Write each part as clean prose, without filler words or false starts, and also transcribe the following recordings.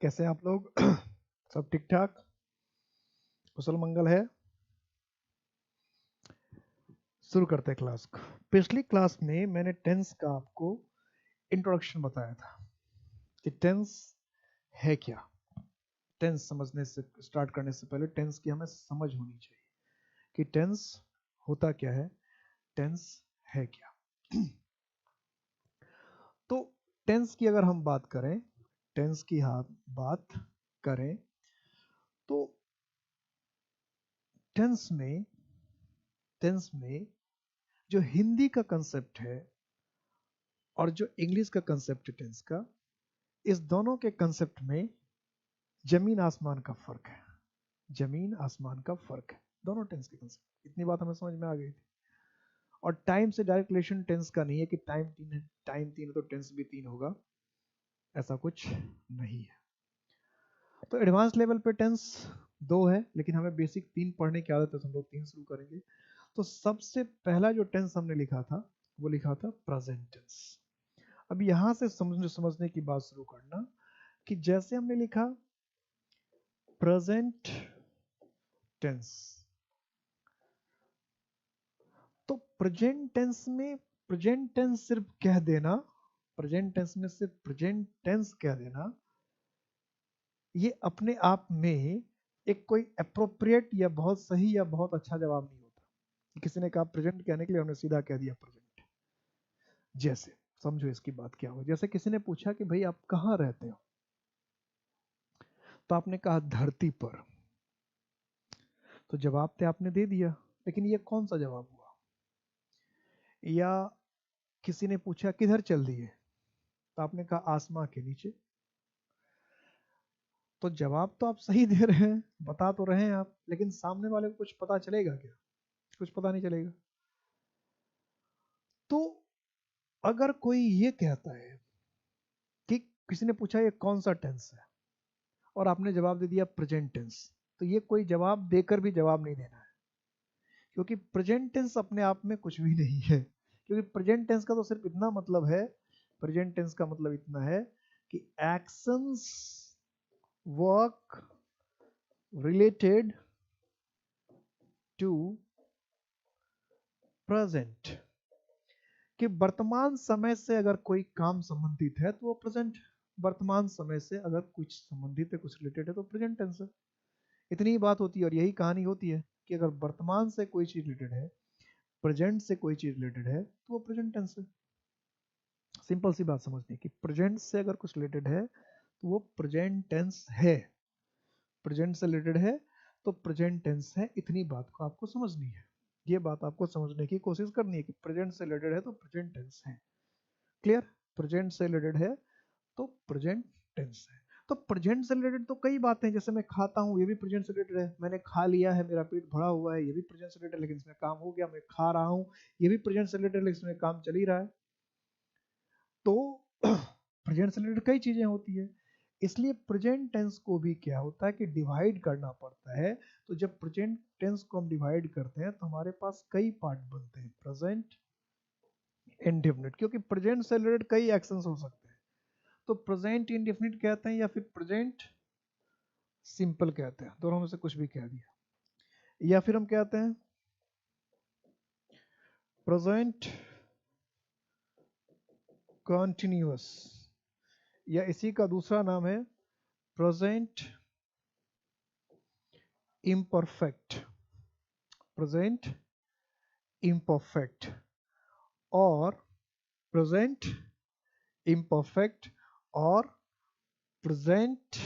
कैसे हैं आप लोग? सब ठीक ठाक, कुशल मंगल है। शुरू करते हैं क्लास को। पिछली क्लास में मैंने टेंस का आपको इंट्रोडक्शन बताया था कि टेंस है क्या। टेंस समझने से स्टार्ट करने से पहले टेंस की हमें समझ होनी चाहिए कि टेंस होता क्या है, टेंस है क्या। तो टेंस की अगर हम बात करें, टेंस की बात करें तो टेंस में जो हिंदी का कंसेप्ट है और जो इंग्लिश का कंसेप्ट है टेंस का, इस दोनों के कंसेप्ट में जमीन आसमान का फर्क है। जमीन आसमान का फर्क है दोनों टेंस के कंसेप्ट। इतनी बात हमें समझ में आ गई थी। और टाइम से डायरेक्ट रिलेशन टेंस का नहीं है कि टाइम तीन है तो टेंस भी तीन होगा, ऐसा कुछ नहीं है। तो एडवांस लेवल पे टेंस दो है, लेकिन हमें बेसिक तीन पढ़ने की आदत है तो हम लोग तीन शुरू करेंगे। तो सबसे पहला जो टेंस हमने लिखा था वो लिखा था प्रेजेंट टेंस। अब यहां से समझने की बात शुरू करना कि जैसे हमने लिखा प्रेजेंट टेंस, तो प्रेजेंट टेंस में प्रेजेंट टेंस सिर्फ कह देना, प्रेजेंट टेंस में सिर्फ प्रेजेंट टेंस कह देना, ये अपने आप में एक कोई अप्रोप्रिएट या बहुत सही या बहुत अच्छा जवाब नहीं होता। किसी ने कहा प्रेजेंट कहने के लिए हमने सीधा कह दिया प्रेजेंट। जैसे समझो इसकी बात क्या हो, जैसे किसी ने पूछा कि भाई आप कहाँ रहते हो, तो आपने कहा धरती पर, तो जवाब तो आपने दे दिया, लेकिन ये कौन सा जवाब हुआ। या किसी ने पूछा किधर चल दिए, तो आपने कहा आसमां के नीचे। तो जवाब तो आप सही दे रहे हैं, बता तो रहे हैं आप, लेकिन सामने वाले को कुछ पता चलेगा क्या? कुछ पता नहीं चलेगा। तो अगर कोई ये कहता है कि किसी ने पूछा ये कौन सा टेंस है और आपने जवाब दे दिया प्रेजेंट टेंस, तो ये कोई जवाब देकर भी जवाब नहीं देना है, क्योंकि प्रेजेंट टेंस अपने आप में कुछ भी नहीं है। क्योंकि प्रेजेंट टेंस का तो सिर्फ इतना मतलब है, प्रेजेंट टेंस का मतलब इतना है कि actions work related to present, कि वर्तमान समय से अगर कोई काम संबंधित है तो वो प्रेजेंट, वर्तमान समय से अगर कुछ संबंधित है, कुछ रिलेटेड है तो प्रेजेंट टेंस है। इतनी ही बात होती है और यही कहानी होती है कि अगर वर्तमान से कोई चीज रिलेटेड है, प्रेजेंट से कोई चीज रिलेटेड है तो वो प्रेजेंट टेंस है। सिंपल सी बात समझनी कि प्रेजेंट से अगर कुछ रिलेटेड है तो वो प्रेजेंट टेंस है, प्रेजेंट से रिलेटेड है तो प्रेजेंट टेंस है। इतनी बात को आपको समझनी है, ये बात आपको समझने की कोशिश करनी है कि प्रेजेंट से रिलेटेड है तो प्रेजेंट टेंस है। क्लियर? प्रेजेंट से रिलेटेड है तो प्रेजेंट टेंस है। तो प्रेजेंट से रिलेटेड तो कई बातें हैं, जैसे मैं खाता हूँ ये भी प्रेजेंट से रिलेटेड है, मैंने खा लिया है मेरा पेट भरा हुआ है ये भी प्रेजेंट से रिलेटेड है, लेकिन इसमें काम हो गया, मैं खा रहा हूँ ये भी प्रेजेंट से रिलेटेड है, लेकिन इसमें काम चल ही रहा है। तो प्रेजेंट से रिलेटेड कई चीजें होती है, इसलिए प्रेजेंट टेंस को भी क्या होता है कि डिवाइड करना पड़ता है। तो जब प्रेजेंट टेंस को हम डिवाइड करते हैं तो हमारे पास कई पार्ट बनते हैं, प्रेजेंट इंडेफिनिट, क्योंकि प्रेजेंट से रिलेटेड कई एक्शंस हो सकते हैं। तो प्रेजेंट इंडेफिनिट कहते हैं या फिर प्रेजेंट सिंपल कहते हैं, दोनों में से कुछ भी कह दिया। या फिर हम कहते हैं प्रेजेंट कॉन्टिन्यूअस, या इसी का दूसरा नाम है प्रेजेंट इम्परफेक्ट, प्रेजेंट इम्परफेक्ट और प्रेजेंट इम्परफेक्ट और present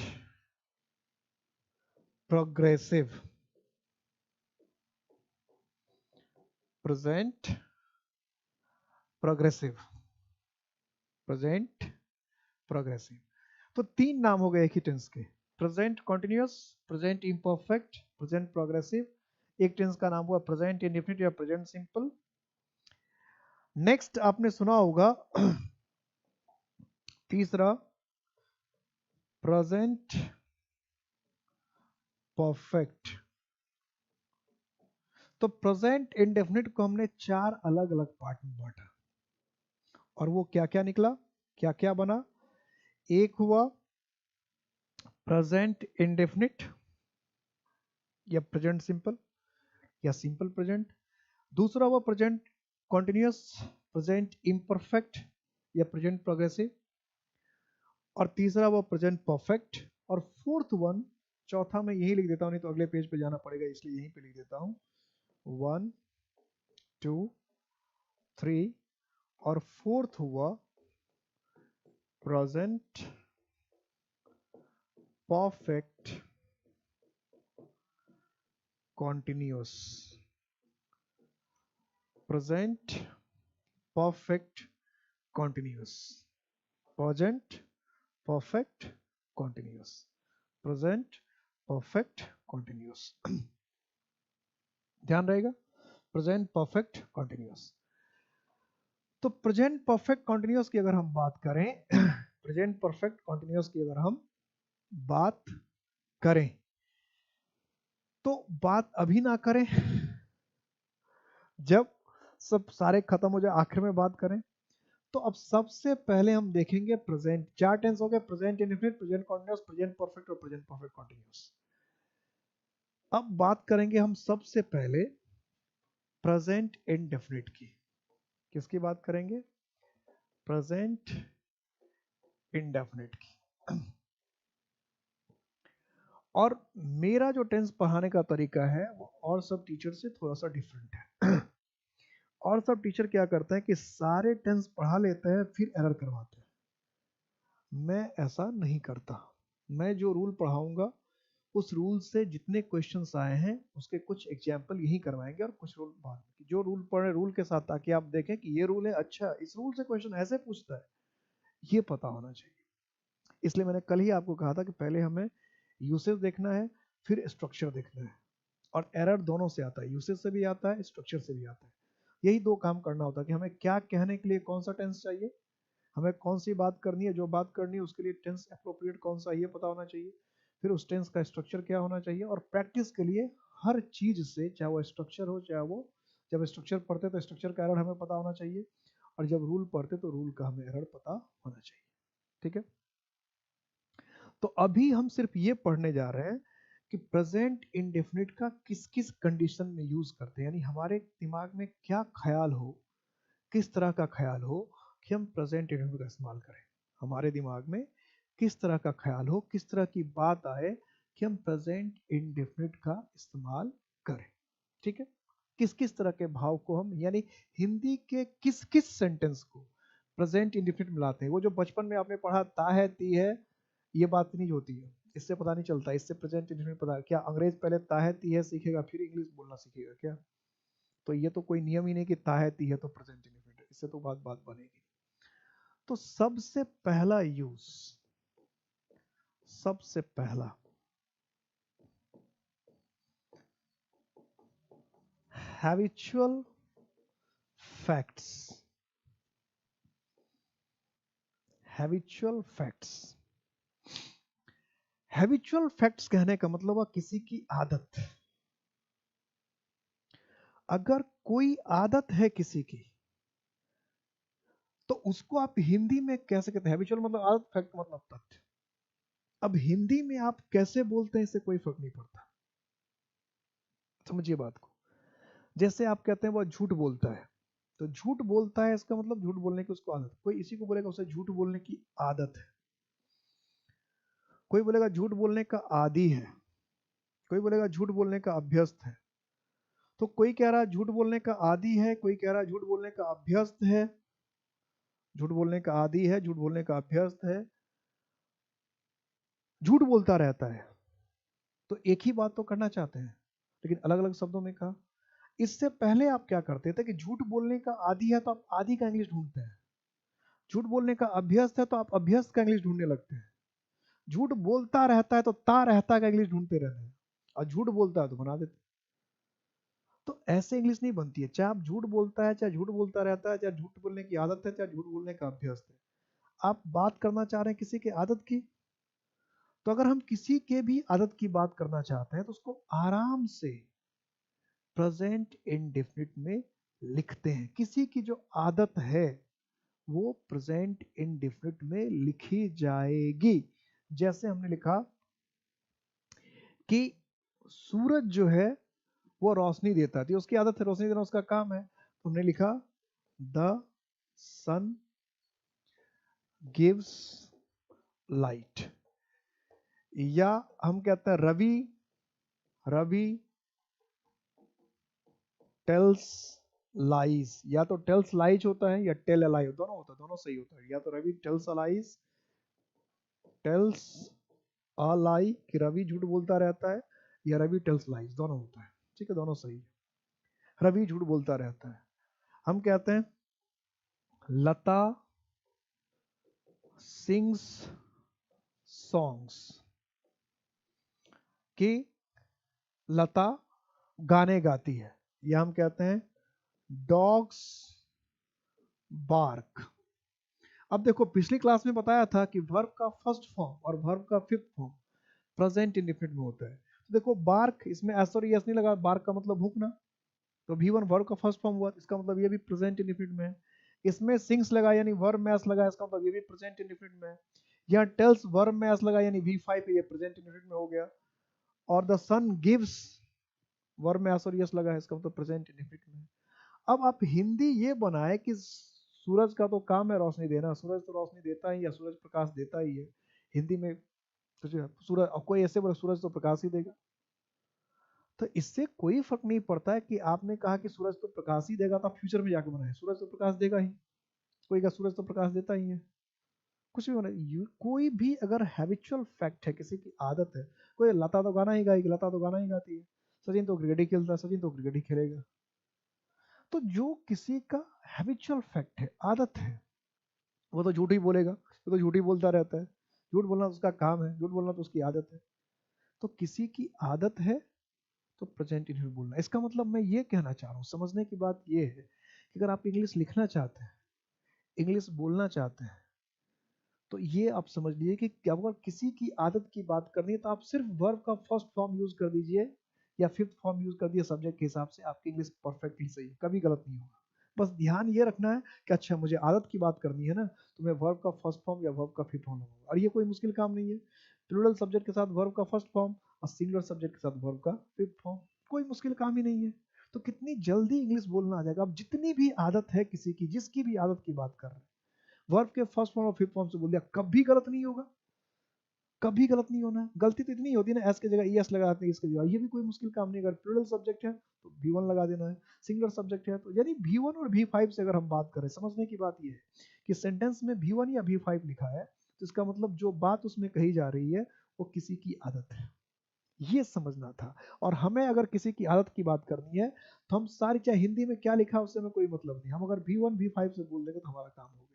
progressive, present progressive, present progressive. तो तीन नाम हो गए एक ही टेंस के, present continuous, present imperfect, present progressive. एक टेंस का नाम हुआ प्रेजेंट इंडेफिनिट या प्रेजेंट सिंपल। नेक्स्ट आपने सुना होगा तीसरा प्रेजेंट परफेक्ट। तो प्रेजेंट इंडेफिनिट को हमने चार अलग अलग पार्ट में बांटा, और वो क्या क्या निकला, क्या क्या बना। एक हुआ प्रेजेंट इंडेफिनिट या प्रेजेंट सिंपल या सिंपल प्रेजेंट। दूसरा हुआ प्रेजेंट कॉन्टिन्यूअस, प्रेजेंट इम्परफेक्ट या प्रेजेंट प्रोग्रेसिव। और तीसरा हुआ प्रेजेंट परफेक्ट। और फोर्थ वन, चौथा मैं यही लिख देता हूँ, नहीं तो अगले पेज पे जाना पड़ेगा, इसलिए यहीं पे लिख देता हूँ 1 2 3। और फोर्थ हुआ present perfect continuous. Present perfect continuous, present perfect continuous, present perfect continuous. ध्यान रहेगा, प्रेजेंट परफेक्ट कॉन्टिन्यूअस। तो प्रेजेंट परफेक्ट कॉन्टिन्यूअस की अगर हम बात करें प्रेजेंट परफेक्ट कॉन्टिन्यूअस की अगर हम बात करें, तो बात अभी ना करें, जब सब सारे खत्म हो जाए आखिर में बात करें। तो अब सबसे पहले हम देखेंगे प्रेजेंट, चार टेंस हो गए, present indefinite, present continuous, present perfect और प्रेजेंट परफेक्ट कॉन्टिन्यूअस। अब बात करेंगे हम सबसे पहले प्रेजेंट इंडेफिनिट की। किसकी बात करेंगे? प्रेजेंट इंडेफिनिट की। और मेरा जो टेंस पढ़ाने का तरीका है वो और सब टीचर से थोड़ा सा डिफरेंट है। और सब टीचर क्या करते हैं कि सारे टेंस पढ़ा लेते हैं फिर एरर करवाते हैं। मैं ऐसा नहीं करता। मैं जो रूल पढ़ाऊंगा उस रूल से जितने क्वेश्चंस आए हैं उसके कुछ एग्जाम्पल यही करवाएंगे और कुछ रूल बाद में, जो रूल पढ़े रूल के साथ, ताकि आप देखें कि ये रूल है, अच्छा इस रूल से क्वेश्चन ऐसे पूछता है, ये पता होना चाहिए। इसलिए मैंने कल ही आपको कहा था कि पहले हमें यूसेज देखना है, फिर स्ट्रक्चर देखना है। और एरर दोनों से आता है, यूसेज से भी आता है, स्ट्रक्चर से भी आता है। यही दो काम करना होता है कि हमें क्या कहने के लिए कौन सा टेंस चाहिए, हमें कौन सी बात करनी है, जो बात करनी है उसके लिए टेंस एप्रोप्रिएट कौन सा ये पता होना चाहिए, फिर उस टेंस का स्ट्रक्चर क्या होना चाहिए। और प्रैक्टिस के लिए हर चीज से, चाहे वो स्ट्रक्चर हो, चाहे वो, जब स्ट्रक्चर पढ़ते तो स्ट्रक्चर का एरर हमें पता होना चाहिए, और जब रूल पढ़ते तो रूल का हमें एरर पता होना चाहिए। ठीक है, तो अभी हम सिर्फ ये पढ़ने जा रहे हैं कि प्रेजेंट इंडेफिनिट का किस किस कंडीशन में यूज करते हैं, यानी हमारे दिमाग में क्या ख्याल हो, किस तरह का ख्याल हो कि हम प्रेजेंट इंडेफिनिट का इस्तेमाल करें। हमारे दिमाग में किस तरह का ख्याल हो, किस तरह की बात आए कि हम प्रेजेंट इंडेफिनिट का इस्तेमाल करें। ठीक है, किस किस तरह के भाव को हम, यानी हिंदी के किस किस सेंटेंस को प्रेजेंट इंडेफिनिट मिलाते हैं। वो जो बचपन में आपने पढ़ा ता है, ती है, ये बात नहीं होती है, इससे पता नहीं चलता, इससे प्रेजेंट इंडेफिनिट पता। क्या अंग्रेज पहले ता है ती है सीखेगा फिर इंग्लिश बोलना सीखेगा क्या? तो ये तो कोई नियम ही नहीं कि ता है ती है तो प्रेजेंट इंडेफिनिट है, इससे तो बात बनेगी। तो सबसे पहला यूज, सबसे पहला habitual facts. Habitual facts, habitual facts कहने का मतलब है किसी की आदत। अगर कोई आदत है किसी की तो उसको आप हिंदी में कैसे कहते हैं? हैबिचुअल मतलब आदत, फैक्ट मतलब तथ्य। अब हिंदी में आप कैसे बोलते हैं इससे कोई फर्क नहीं पड़ता, समझिए बात को। जैसे आप कहते हैं वो झूठ बोलता है, तो झूठ बोलता है इसका मतलब झूठ बोलने की उसको आदत। कोई इसी को बोलेगा उसे झूठ बोलने की आदत है, कोई बोलेगा झूठ बोलने का आदी है, कोई बोलेगा झूठ बोलने का अभ्यस्त है। तो कोई कह रहा है झूठ बोलने का आदी है, कोई कह रहा है झूठ बोलने का अभ्यस्त है। झूठ बोलने का आदी है, झूठ बोलने का अभ्यस्त है, झूठ बोलता रहता है। तो एक ही बात तो करना चाहते हैं लेकिन अलग अलग शब्दों में कहा। इससे पहले आप क्या करते थे कि झूठ बोलने का आदी है तो आप आदि का इंग्लिश ढूंढते हैं, झूठ बोलने का अभ्यस्त है तो आप अभ्यस्त का इंग्लिश ढूंढने लगते हैं, झूठ बोलता रहता है तो ता रहता का इंग्लिश ढूंढते रहते हैं, और झूठ बोलता है तो बना देते। तो ऐसे इंग्लिश नहीं बनती है, चाहे आप झूठ बोलता है, चाहे झूठ बोलता रहता है, चाहे झूठ बोलने की आदत है, चाहे झूठ बोलने का अभ्यस्त है। आप बात करना चाह रहे हैं किसी के आदत की, तो अगर हम किसी के भी आदत की बात करना चाहते हैं तो उसको आराम से प्रेजेंट इंडेफिनिट में लिखते हैं। किसी की जो आदत है वो प्रेजेंट इंडेफिनिट में लिखी जाएगी। जैसे हमने लिखा कि सूरज जो है वो रोशनी देता है, तो उसकी आदत है रोशनी देना, उसका काम है। तो हमने लिखा द सन गिव्स लाइट। या हम कहते हैं रवि, रवि टेल्स लाइज। या तो टेल्स लाइज होता है या टेल अलाई, दोनों होता है, दोनों सही होता है। या तो Ravi tells a lies, tells a lie कि रवि झूठ बोलता रहता है, या रवि टेल्स लाइज, दोनों होता है। ठीक है, दोनों सही है। रवि झूठ बोलता रहता है। हम कहते हैं लता सिंग्स सॉन्ग्स, कि लता गाने गाती है। या हम कहते हैं डॉग्स बार्क। अब देखो पिछली क्लास में बताया था कि वर्ब का फर्स्ट फॉर्म और वर्ब का फिफ्थ फॉर्म प्रेजेंट इंडेफिनिट में होता है। तो देखो बार्क, इसमें एस और एस नहीं लगा, बार्क का मतलब भूखना, तो V1 वर्ब का फर्स्ट फॉर्म हुआ, इसका मतलब ये भी प्रेजेंट इंडेफिनिट में है। इसमें सिंग्स लगा यानी वर्ब में एस लगा, इसका मतलब ये भी प्रेजेंट इंडेफिनिट में है। यहाँ टेल्स वर्ब में एस लगा यानी V5 ये प्रेजेंट इंडेफिनिट में हो गया। और द सन गिव्स वर्ब में एस और एस लगा है, इसका मतलब प्रेजेंट इंडेफिनिट में है। अब आप हिंदी ये बनाए कि सूरज का तो काम है रोशनी देना, सूरज तो रोशनी देता ही, या सूरज प्रकाश देता ही है। हिंदी में सूरज, कोई ऐसे बोले सूरज तो प्रकाश ही देगा, तो इससे कोई फर्क नहीं पड़ता है कि आपने कहा कि सूरज तो प्रकाश ही देगा, तो आप फ्यूचर में जाके बनाए सूरज तो प्रकाश देगा ही, कोई का सूरज तो प्रकाश देता ही है, कुछ भी बनाए। कोई भी अगर हैबिचुअल फैक्ट है, किसी की आदत है, कोई लता तो गाना ही गाएगी, लता तो गाना ही गाती है, सचिन तो क्रिकेट ही खेलता है, सचिन तो क्रिकेट ही खेलेगा। तो जो किसी का हैबिचुअल फैक्ट है, आदत है, वो तो झूठ ही बोलेगा, वो तो झूठ ही बोलता रहता है। झूठ बोलना तो उसका काम है, झूठ बोलना तो उसकी आदत है। तो किसी की आदत है तो प्रेजेंट इंडेफिनिट बोलना। इसका मतलब मैं ये कहना चाह रहा हूँ, समझने की बात ये है कि अगर आप इंग्लिश लिखना चाहते हैं, इंग्लिश बोलना चाहते हैं, तो ये आप समझ लीजिए कि अगर किसी की आदत की बात करनी है तो आप सिर्फ वर्ब का फर्स्ट फॉर्म यूज कर दीजिए या फिफ्थ फॉर्म यूज कर दिए सब्जेक्ट के हिसाब से, आपकी इंग्लिश परफेक्टली सही है, कभी गलत नहीं होगा। बस ध्यान ये रखना है कि अच्छा मुझे आदत की बात करनी है ना, तो मैं वर्ब का फर्स्ट फॉर्म या वर्ब का फिफ्थ फॉर्म लूंगा, और ये कोई मुश्किल काम नहीं है। प्लूरल सब्जेक्ट के साथ वर्ब का फर्स्ट फॉर्म और सिंगुलर सब्जेक्ट के साथ वर्ब का फिफ्थ फॉर्म, कोई मुश्किल काम ही नहीं है। तो कितनी जल्दी इंग्लिश बोलना आ जाएगा। अब जितनी भी आदत है किसी की, जिसकी भी आदत की बात कर रहे हैं, वर्ब के फर्स्ट फॉर्म और फिफ्थ फॉर्म से बोल दिया, कभी गलत नहीं होगा, कभी गलत नहीं होना है। गलती तो इतनी होती है ना, एस की जगह एस लगा देते हैं, इसके जगह, ये भी कोई मुश्किल काम नहीं। अगर प्लूरल सब्जेक्ट है तो V1 लगा देना है, सिंगुलर सब्जेक्ट है तो, यानी V1 और V5 से अगर हम बात करें, समझने की बात ये है कि सेंटेंस में V1 या V5 लिखा है तो इसका मतलब जो बात उसमें कही जा रही है वो किसी की आदत है, ये समझना था। और हमें अगर किसी की आदत की बात करनी है तो हम सारी, चाहे हिंदी में क्या लिखा है उससे हमें कोई मतलब नहीं, हम अगर V1 V5 से बोल देंगे तो हमारा काम हो गया।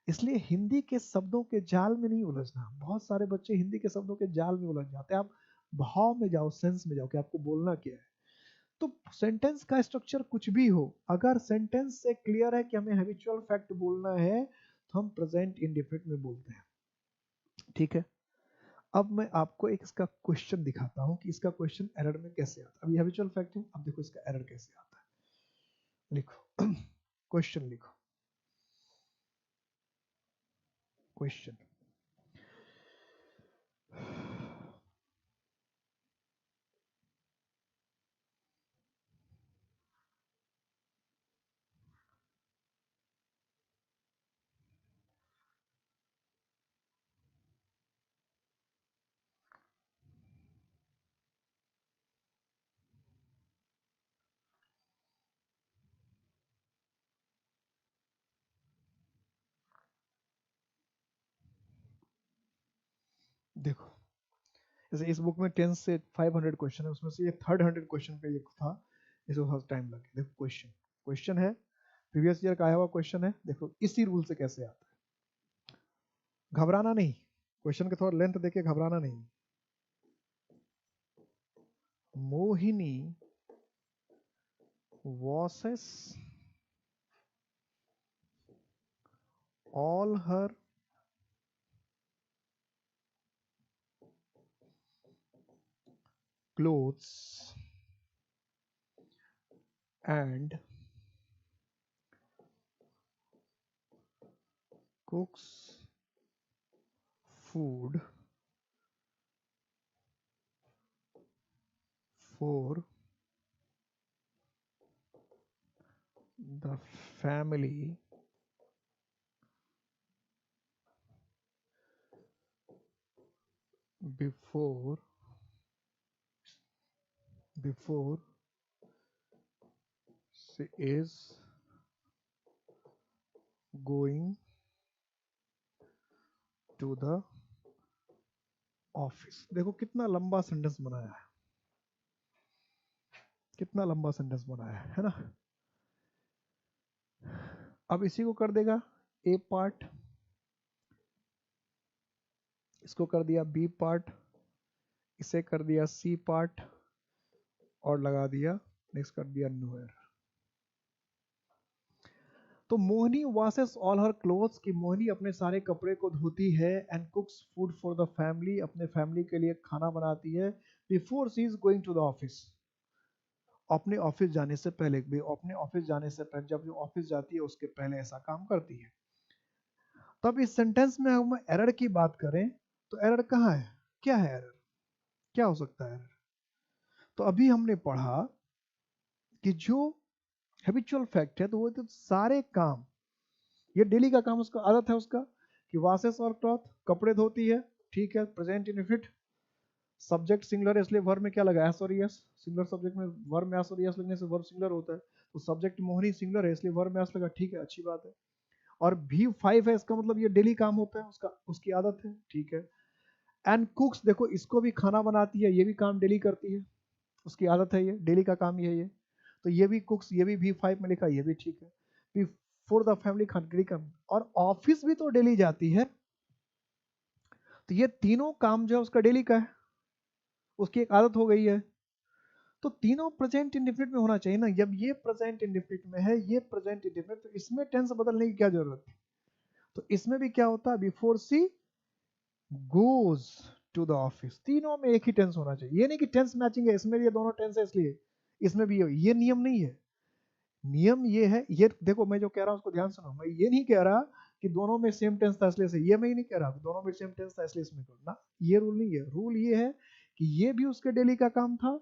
इसलिए हिंदी के शब्दों के जाल में नहीं उलझना। बहुत सारे बच्चे हिंदी के शब्दों के जाल में उलझ जाते हैं। आप भाव में जाओ, सेंस में जाओ कि आपको बोलना क्या है। तो सेंटेंस का स्ट्रक्चर कुछ भी हो, अगर सेंटेंस से क्लियर है कि हमें हैबिचुअल फैक्ट बोलना है तो हम प्रेजेंट इंडेफिनिट में बोलते हैं। ठीक है, अब मैं आपको एक इसका क्वेश्चन दिखाता हूं कि इसका क्वेश्चन एरर में कैसे आता है। अभी हैबिचुअल फैक्ट है, अब देखो इसका एरर कैसे आता है। लिखो क्वेश्चन लिखो, क्वेश्चन। देखो, जैसे इस बुक में 10 से 500 क्वेश्चन है, उसमें से ये थर्ड 100 क्वेश्चन पे ये था, इसको थोड़ा टाइम लगे। देखो क्वेश्चन, क्वेश्चन है प्रीवियस ईयर का आया हुआ क्वेश्चन है। देखो इसी रूल से कैसे आता है, घबराना नहीं, क्वेश्चन के थोड़ा लेंथ देके घबराना नहीं। Mohini washes all her clothes and cooks food before the family before she is going to the office. देखो कितना लंबा सेंटेंस बनाया है, कितना लंबा सेंटेंस बनाया है ना। अब इसी को कर देगा ए पार्ट, इसको कर दिया बी पार्ट, इसे कर दिया सी पार्ट और लगा दिया नेक्स्ट कर दिया नोयर। तो Mohini washes all her clothes, की मोहिनी अपने सारे कपड़े को धोती है, and cooks food for the family, अपने फैमिली के लिए खाना बनाती है, before she is going to the office, अपने ऑफिस जाने से पहले भी, अपने ऑफिस जाने से पहले, जब जो ऑफिस जाती है उसके पहले ऐसा काम करती है। तब इस सेंटेंस में हम एरर की बात करें तो एरर कहाँ है, क्या है एरर, क्या हो सकता है एरर। तो अभी हमने पढ़ा कि जो हैबिचुअल फैक्ट है तो वो तो सारे काम, ये डेली का काम, उसका आदत है उसका कि वॉशेस और क्लॉथ, कपड़े धोती है, ठीक है, प्रेजेंट इनफिनिट, सब्जेक्ट सिंगुलर है इसलिए वर्ब में क्या लगा एस और एस, सिंगुलर सब्जेक्ट में वर्ब में एस और एस लगने से वर्ब सिंगुलर होता है, तो सब्जेक्ट मोहिनी सिंगुलर है इसलिए वर्ब में एस लगा, ठीक है, अच्छी बात है। और V5 है, इसका मतलब ये डेली काम होता है उसका, उसकी आदत है, ठीक है। एंड कुक्स, देखो इसको भी खाना बनाती है, ये भी काम डेली करती है, उसकी आदत है, ये डेली का काम ये है, ये तो ये भी कुक्स, ये भी V5 में लिखा, ये भी ठीक है। बिफोर द फैमिली खाना काम, और ऑफिस भी तो डेली जाती है, तो ये तीनों काम जो है उसका डेली का है, उसकी एक आदत हो गई है, तो तीनों प्रेजेंट इंडेफिनिट में होना चाहिए ना। जब ये प्रेजेंट इंडेफिनिट में है, ये प्रेजेंट इंडेफिनिट, तो इसमें टेंस बदलने की क्या जरूरत है। तो इसमें भी क्या होता है, before she goes to the office, तीनों में एक ही टेंस होना चाहिए। ये नहीं कि टेंस मैचिंग है, इसमें ये दोनों टेंस है इसलिए इसमें भी ये नियम नहीं है। नियम ये है, ये देखो मैं जो कह रहा हूँ उसको ध्यान सुनो, मैं ये नहीं कह रहा कि दोनों में सेम टेंस था इसलिए से, ये मैं ही नहीं कह रहा दोनों में सेम टेंस था इसलिए इसमें करो ना, ये रूल नहीं है। रूल ये है कि ये भी उसके डेली का काम था,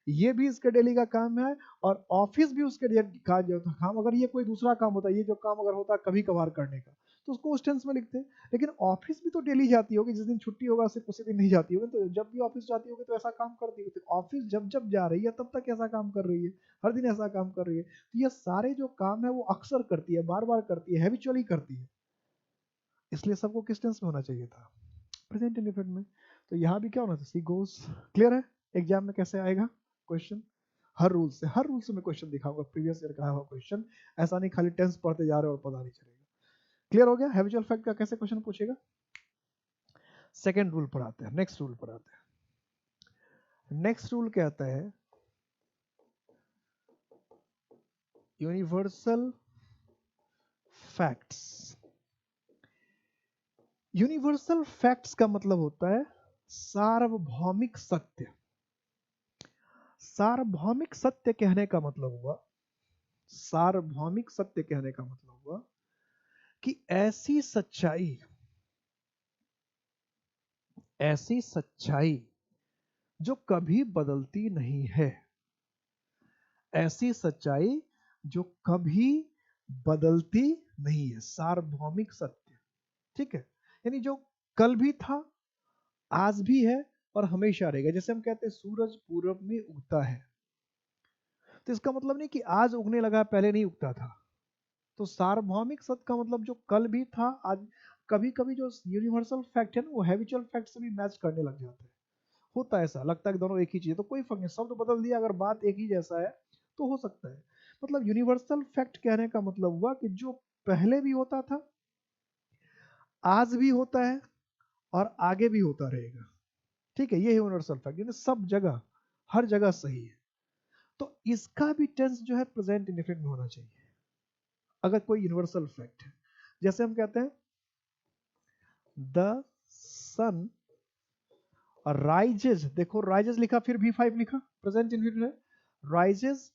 ये भी इसके डेली का काम है, और ऑफिस भी उसके का जो था काम, अगर ये कोई दूसरा काम होता, ये जो काम अगर होता कभी कभार करने का, तो उसको उस टेंस में लिखते हैं। लेकिन ऑफिस भी तो डेली जाती होगी, जिस दिन छुट्टी होगा सिर्फ उसी दिन नहीं जाती होगी, तो जब भी ऑफिस जाती होगी तो ऐसा काम करती होगी। ऑफिस जब जब जा रही है तब तक ऐसा काम कर रही है, हर दिन ऐसा काम कर रही है, तो ये सारे जो काम है वो अक्सर करती है, बार बार करती है, हैबिचुअली करती है, इसलिए सबको किस टेंस में होना चाहिए था, प्रेजेंट इंडेफिनिट में। तो यहाँ भी क्या होना था, सी गोज। क्लियर है, एग्जाम में कैसे आएगा क्वेश्चन, हर रूल से, हर रूल से मैं क्वेश्चन दिखाऊंगा, प्रीवियस ईयर का हुआ क्वेश्चन, ऐसा नहीं खाली टेंस पढ़ते जा रहे हो और पता नहीं चलेगा। क्लियर हो गया, हैबिचुअल फैक्ट का कैसे क्वेश्चन पूछेगा। सेकंड रूल पढ़ाते हैं, नेक्स्ट रूल पढ़ाते हैं। नेक्स्ट रूल कहता है यूनिवर्सल फैक्ट्स। यूनिवर्सल फैक्ट्स का मतलब होता है सार्वभौमिक सत्य। सार्वभौमिक सत्य कहने का मतलब हुआ, सार्वभौमिक सत्य कहने का मतलब हुआ कि ऐसी सच्चाई, ऐसी सच्चाई जो कभी बदलती नहीं है, ऐसी सच्चाई जो कभी बदलती नहीं है, सार्वभौमिक सत्य, ठीक है। यानी जो कल भी था, आज भी है और हमेशा रहेगा। जैसे हम कहते हैं सूरज पूरब में उगता है, तो इसका मतलब नहीं कि आज उगने लगा पहले नहीं उगता था। तो सार्वभौमिक सत्य का मतलब जो कल भी था, आज, कभी कभी जो यूनिवर्सल फैक्ट है ना वो हैबिचुअल फैक्ट से भी मैच करने लग जाता है, होता है ऐसा, लगता है कि दोनों एक ही चीज है, तो कोई फर्क नहीं, शब्द बदल दिया, अगर बात एक ही जैसा है तो हो सकता है। मतलब यूनिवर्सल फैक्ट कहने का मतलब हुआ कि जो पहले भी होता था, आज भी होता है और आगे भी होता रहेगा, ठीक है, ये यूनिवर्सल फैक्ट, यानी सब जगह, हर जगह सही है। तो इसका भी टेंस जो है प्रेजेंट इंडेफिनिट में होना चाहिए अगर कोई यूनिवर्सल फैक्ट है। जैसे हम कहते हैं द सन राइजेज, देखो राइजेज लिखा फिर V5 लिखा, प्रेजेंट इंडेफिनिट है, राइजेज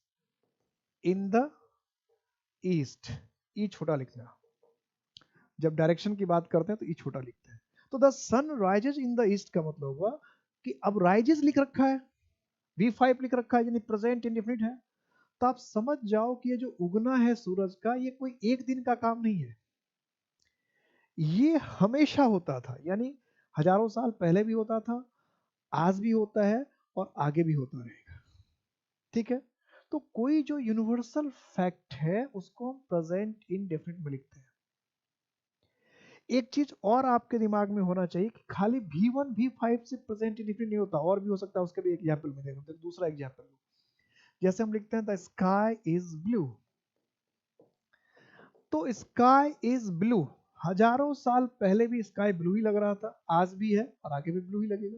इन द ईस्ट, ई छोटा लिखना, जब डायरेक्शन की बात करते हैं तो ई छोटा लिखते हैं। तो the sun rises in the east का मतलब हुआ कि अब राइजेज लिख रखा है, V5 लिख रखा है यानी प्रेजेंट इंडेफिनिट है। तो आप समझ जाओ कि ये जो उगना है सूरज का ये कोई एक दिन का काम नहीं है, ये हमेशा होता था, यानी हजारों साल पहले भी होता था, आज भी होता है और आगे भी होता रहेगा। ठीक है, तो कोई जो यूनिवर्सल फैक्ट है उसको हम प्रेजेंट इंडेफिनिट में लिखते हैं। एक चीज और आपके दिमाग में होना चाहिए कि खाली V1 V5 से प्रेजेंट इंडेफिनिट नहीं होता, और भी हो सकता है। उसके भी एग्जाम्पल में देखो, दूसरा एग्जाम्पल, जैसे हम लिखते हैं द स्काई इज ब्लू, तो स्काई इज ब्लू हजारों साल पहले भी स्काई ब्लू ही लग रहा था, आज भी है और आगे भी ब्लू ही लगेगा,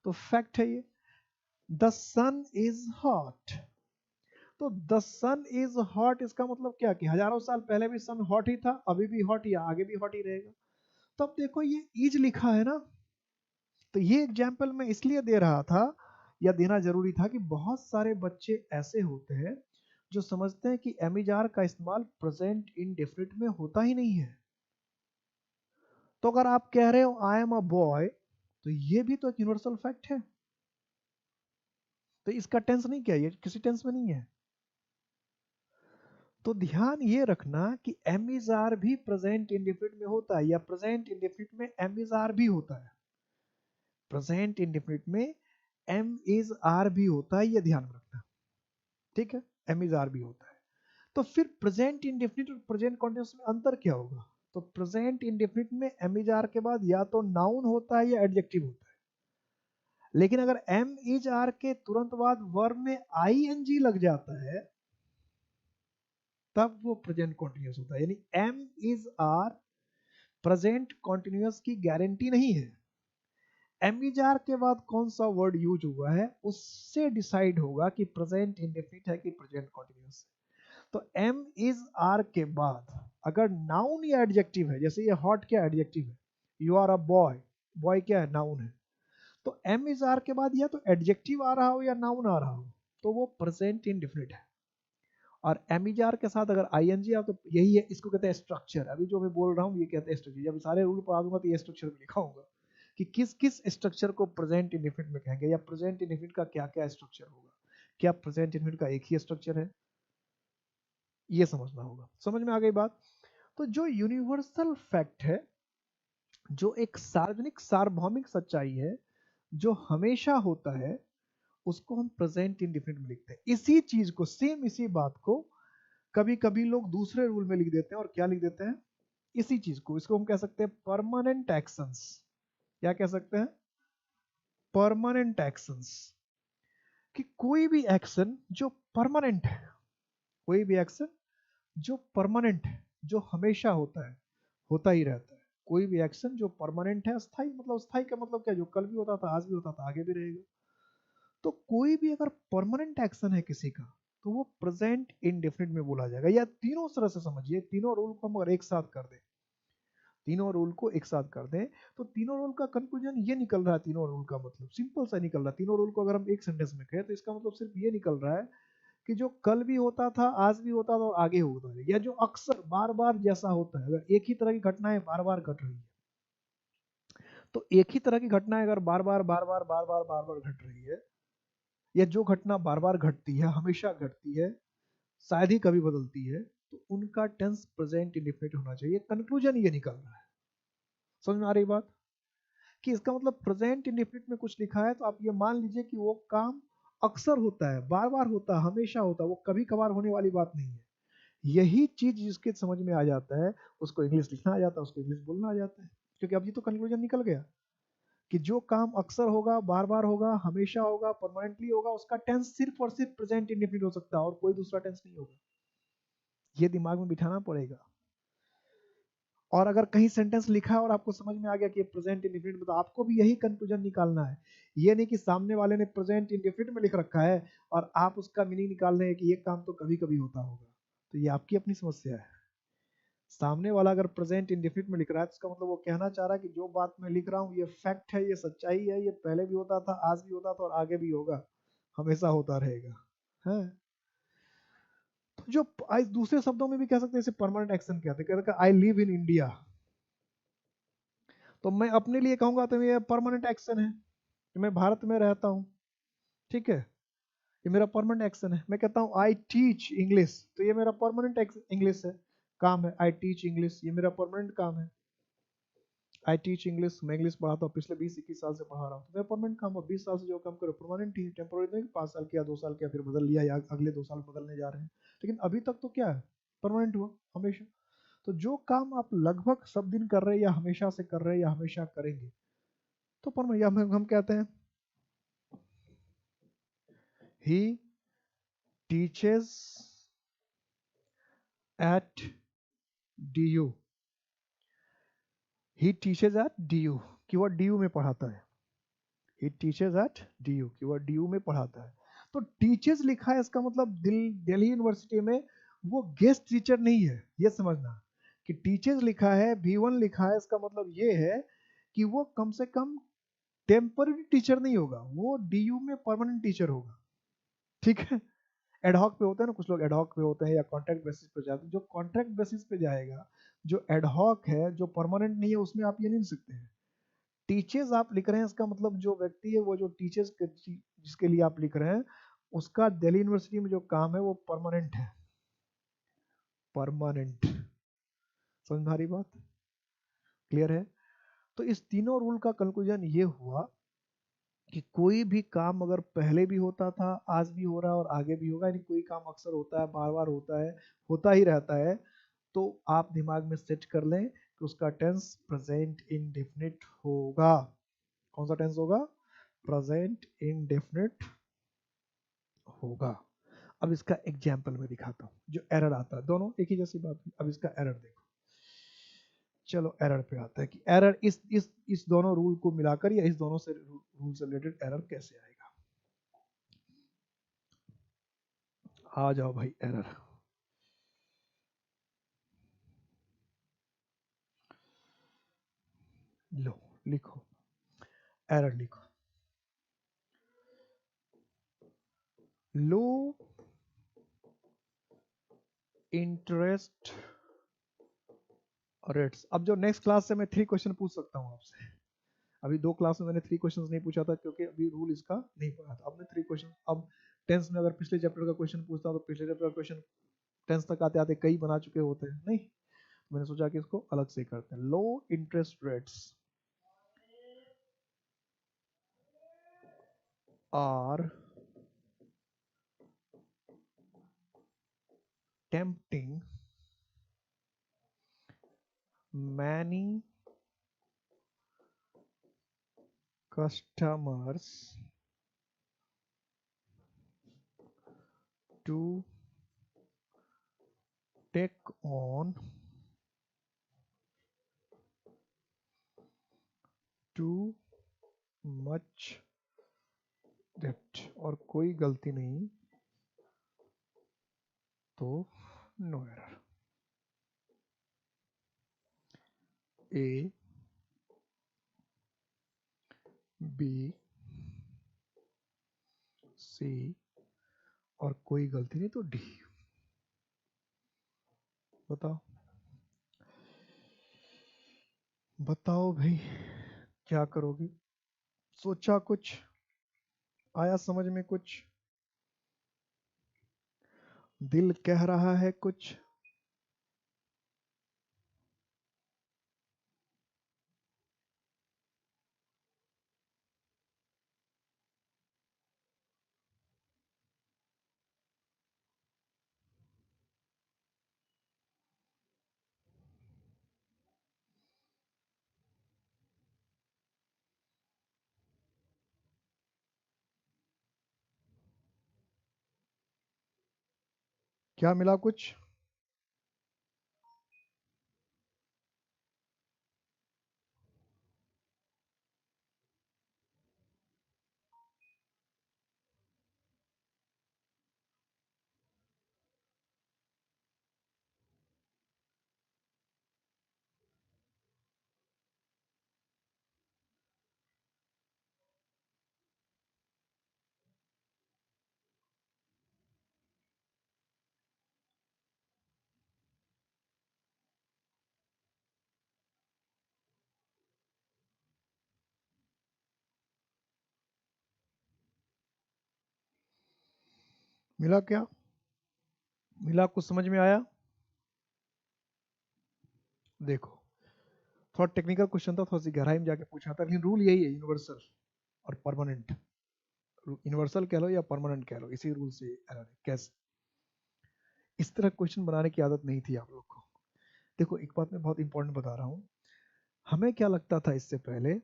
तो फैक्ट है ये। द सन इज हॉट, तो द सन इज हॉट इसका मतलब क्या कि हजारों साल पहले भी सन हॉट ही था, अभी भी हॉट, या आगे भी हॉट ही रहेगा। तो अब देखो ये इज लिखा है ना, तो ये एग्जाम्पल मैं इसलिए दे रहा था या देना जरूरी था कि बहुत सारे बच्चे ऐसे होते हैं जो समझते हैं कि एमिजार का इस्तेमाल प्रेजेंट इंडेफिनिट में होता ही नहीं है। तो अगर आप कह रहे हो आई एम अ बॉय, तो ये भी तो एक यूनिवर्सल फैक्ट है, तो इसका टेंस नहीं, क्या ये किसी टेंस में नहीं है। तो ध्यान ये रखना कि एम इज आर भी प्रेजेंट इंडेफिनिट में होता है, या प्रेजेंट इंडेफिनिट में एम इज आर भी होता है। प्रेजेंट इंडेफिनिट में एम इज आर भी होता है, ये ध्यान रखना। ठीक है, एम इज आर भी होता है। तो फिर प्रेजेंट इंडेफिनिट और प्रेजेंट कॉन्टिन्यूअस में अंतर क्या होगा? तो प्रेजेंट इंडेफिनिट में एम इज आर के बाद या तो नाउन होता है या एडजेक्टिव होता है, लेकिन अगर एम इज आर के तुरंत बाद वर्ब में आई एन जी लग जाता है तब वो प्रेजेंट कॉन्टिन्यूअस होता है। यानी am is are present continuous की गारंटी नहीं है। एम इज आर के बाद कौन सा वर्ड यूज हुआ है उससे डिसाइड होगा कि प्रेजेंट इंडेफिनिट है कि प्रेजेंट कॉन्टिन्यूअस है। तो एम इज आर के बाद अगर नाउन या एडजेक्टिव है, जैसे ये हॉट क्या एडजेक्टिव है, you are a boy, boy क्या है नाउन है, तो एम इज आर के बाद या तो एडजेक्टिव आ रहा हो या नाउन आ रहा हो तो वो प्रेजेंट इंडेफिनिट है। और एम इज आर के साथ अगर आई एन जी आ तो यही है, इसको कहते हैं स्ट्रक्चर। अभी जो मैं बोल रहा हूँ ये कहते हैं स्ट्रक्चर। जब सारे रूल पढ़ा दूंगा तो ये स्ट्रक्चर में लिखा होगा कि किस किस स्ट्रक्चर को प्रेजेंट इंडेफिनिट में कहेंगे, या प्रेजेंट इंडेफिनिट का क्या क्या स्ट्रक्चर होगा। क्या प्रेजेंट इंडेफिनिट का एक ही स्ट्रक्चर है, ये समझना होगा। समझ में आ गई बात? तो जो यूनिवर्सल फैक्ट है, जो एक सार्वजनिक सार्वभौमिक सच्चाई है जो हमेशा होता है, उसको हम प्रेजेंट इंडेफिनिट में लिखते हैं। इसी चीज को, सेम इसी बात को कभी कभी लोग दूसरे रूल में लिख देते हैं, और क्या लिख देते हैं इसी चीज को, इसको हम कह सकते हैं परमानेंट एक्शंस। क्या कह सकते हैं? Permanent actions. कि कोई भी एक्शन जो परमानेंट है, कोई भी एक्शन जो परमानेंट है, जो हमेशा होता है, होता ही रहता है। कोई भी एक्शन जो परमानेंट है, स्थायी, मतलब स्थायी का मतलब क्या, जो कल भी होता था, आज भी होता था, आगे भी रहेगा। तो कोई भी अगर परमानेंट एक्शन है किसी का तो वो प्रेजेंट इंडेफिनिट में बोला जाएगा। या तीनों तरह से समझिए, तीनों रूल को हम अगर एक साथ कर दें, तीनों रूल को एक साथ कर दें तो तीनों रूल का कंक्लूजन ये निकल रहा है। तीनों रूल का मतलब सिंपल सा निकल रहा है। तीनों रूल को अगर हम एक सेंटेंस में कहें तो इसका मतलब सिर्फ ये निकल रहा है कि जो कल भी होता था, आज भी होता था और आगे होता है, या जो अक्सर बार बार जैसा होता है, अगर एक ही तरह की घटनाएं बार बार घट रही है, तो एक ही तरह की घटनाएं अगर बार बार बार बार बार बार बार बार घट रही है, या जो घटना बार बार घटती है, हमेशा घटती है, शायद ही कभी बदलती है, तो उनका टेंस प्रेजेंट इंडेफिनिट होना चाहिए। कंक्लूजन ये निकल रहा है। समझ में आ रही बात? कि इसका मतलब प्रेजेंट इंडेफिनिट में कुछ लिखा है तो आप ये मान लीजिए कि वो काम अक्सर होता है, बार बार होता है, हमेशा होता है, वो कभी कभार होने वाली बात नहीं है। यही चीज जिसके समझ में आ जाता है उसको इंग्लिश लिखना आ जाता है, उसको इंग्लिश बोलना आ जाता है। क्योंकि अब ये तो कंक्लूजन निकल गया कि जो काम अक्सर होगा, बार बार होगा, हमेशा होगा, परमानेंटली होगा, उसका टेंस सिर्फ और सिर्फ प्रेजेंट इंडेफिनिट हो सकता है और कोई दूसरा टेंस नहीं होगा। ये दिमाग में बिठाना पड़ेगा। और अगर कहीं सेंटेंस लिखा है और आपको समझ में आ गया कि प्रेजेंट इंडेफिनिट में, तो आपको भी यही कंक्लूजन निकालना है। ये नहीं कि सामने वाले ने प्रेजेंट इंडेफिनिट में लिख रखा है और आप उसका मीनिंग निकाल रहे हैं कि ये काम तो कभी कभी होता होगा। तो ये आपकी अपनी समस्या है। सामने वाला अगर प्रेजेंट इंडेफिनिट में लिख रहा है तो इसका मतलब वो कहना चाह रहा है कि जो बात मैं लिख रहा हूँ ये फैक्ट है, ये सच्चाई है, ये पहले भी होता था, आज भी होता था और आगे भी होगा, हमेशा होता रहेगा है। तो जो दूसरे शब्दों में भी कह सकते हैं, इसे परमानेंट एक्शन कहते हैं। आई लिव इन इंडिया, तो मैं अपने लिए कहूंगा तो ये परमानेंट एक्शन है कि मैं भारत में रहता हूं। ठीक है, ये मेरा परमानेंट एक्शन है। मैं कहता हूँ आई टीच इंग्लिश, तो ये मेरा परमानेंट इंग्लिश है, काम है। आई टीच इंग्लिश, ये मेरा परमानेंट काम है। आई टीच इंग्लिश, मैं इंग्लिश पढ़ाता हूँ, पिछले 20-21 साल से पढ़ा रहा हूँ, तो मेरा परमानेंट काम है। 20 साल से जो काम करो परमानेंट ही, टेम्पोररी नहीं, 5 साल किया, 2 साल किया, फिर बदल लिया, या अगले 2 साल बदलने जा रहे हैं, लेकिन अभी तक तो क्या है, परमानेंट हुआ हमेशा। तो जो काम आप लगभग सब दिन कर रहे हैं, या हमेशा से कर रहे हैं, या हमेशा करेंगे, तो परमानेंट, या हम कहते हैं he teaches at D U, he teaches at D U, कि वह डी यू में पढ़ाता है। He teaches at D U, कि वह डी यू में पढ़ाता है। तो टीचर्स लिखा है, इसका मतलब दिल्ली यूनिवर्सिटी में वो गेस्ट टीचर नहीं है, ये समझना। कि टीचर्स लिखा है, V1 लिखा है, इसका मतलब ये है कि वो कम से कम टेम्पररी टीचर नहीं होगा, वो DU में परमानेंट टीचर होगा। ठीक है, एडहॉक पे होता है ना, कुछ लोग एडहॉक पे होते हैं या कॉन्ट्रैक्ट बेसिस पे जाते हैं। जो कॉन्ट्रैक्ट बेसिस पे जाएगा, जो एडहॉक है, जो परमानेंट नहीं है, उसमें आप ये नहीं लिख सकते हैं। टीचर्स आप लिख रहे हैं, इसका मतलब जो व्यक्ति है, वो जो टीचर्स जिसके लिए आप लिख रहे हैं, उसका दिल्ली यूनिवर्सिटी में जो काम है वो परमानेंट है, परमानेंट। समझ में आ रही बात, क्लियर है? तो इस तीनों रूल का कंक्लूजन ये हुआ कि कोई भी काम अगर पहले भी होता था, आज भी हो रहा है और आगे भी होगा, यानी कोई काम अक्सर होता है, बार बार होता है, होता ही रहता है, तो आप दिमाग में सेट कर लें कि उसका टेंस प्रेजेंट इंडेफिनिट होगा। कौन सा टेंस होगा? प्रेजेंट इंडेफिनिट होगा। अब इसका एग्जाम्पल मैं दिखाता हूँ, जो एरर आता है, दोनों एक ही जैसी बात है। अब इसका एरर देखो, चलो एरर पे आता है कि एरर इस दोनों रूल को मिलाकर, या इस दोनों से रूल से रिलेटेड एरर कैसे आएगा। आ जाओ भाई, एरर लो, लिखो, एरर लिखो। लो इंटरेस्ट रेट्स। अब जो नेक्स्ट क्लास से मैं 3 क्वेश्चन पूछ सकता हूँ आपसे। अभी 2 क्लास में मैंने 3 क्वेश्चन नहीं पूछा था, क्योंकि अभी रूल इसका नहीं पढ़ा था। अब मैं 3 क्वेश्चन, अब टेंस में अगर पिछले चैप्टर का क्वेश्चन पूछता हूँ, तो पिछले चैप्टर का क्वेश्चन टेंस तक आते आते कई बना चुके होते हैं, नहीं, मैंने सोचा कि इसको अलग से करते हैं। Low interest rates are tempting many customers to take on too much debt। और कोई गलती नहीं तो नो एरर। ए, बी, सी, और कोई गलती नहीं तो डी। बताओ, बताओ भाई, क्या करोगे? सोचा कुछ? आया समझ में कुछ? दिल कह रहा है कुछ? क्या मिला कुछ? मिला क्या? मिला? कुछ समझ में आया? देखो, थोड़ा टेक्निकल क्वेश्चन था, थोड़ी सी गहराई में जाके पूछा था, लेकिन रूल यही है, यूनिवर्सल और परमानेंट। यूनिवर्सल कह लो या परमानेंट कह लो, इसी रूल से error है। कैसे? इस तरह क्वेश्चन बनाने की आदत नहीं थी आप लोग को। देखो, एक बात मैं बहुत इंपॉर्टेंट बता रहा हूँ। हमें क्या लगता था इससे पहले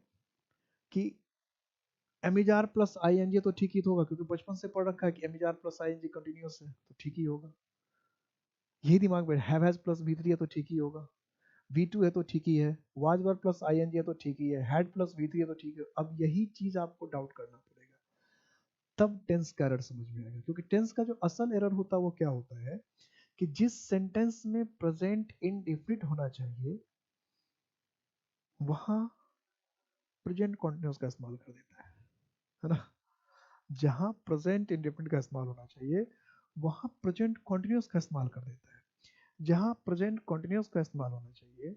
कि एमिजार प्लस आई एन जी तो ठीक ही तो होगा, क्योंकि बचपन से पढ़ रखा है कि एमिजार plus I N G continuous है तो ठीक ही होगा। यही दिमाग में have has plus V three है तो ठीक ही होगा, वी टू है तो ठीक ही है, was were plus I N G है तो ठीक ही है, हैड प्लस वी थ्री है तो ठीक है। अब यही चीज आपको डाउट करना पड़ेगा, तब टेंस का एरर समझ में आएगा। क्योंकि टेंस का जो असल एरर होता है वो क्या होता है कि जिस सेंटेंस में प्रेजेंट इंडेफिनिट होना चाहिए वहां प्रेजेंट कॉन्टिन्यूस का इस्तेमाल कर देता है ना। जहां प्रेजेंट इंडेफिनिट का इस्तेमाल होना चाहिए वहां प्रेजेंट कॉन्टिन्यूस का इस्तेमाल कर देता है। जहां प्रेजेंट कॉन्टिन्यूस का इस्तेमाल होना चाहिए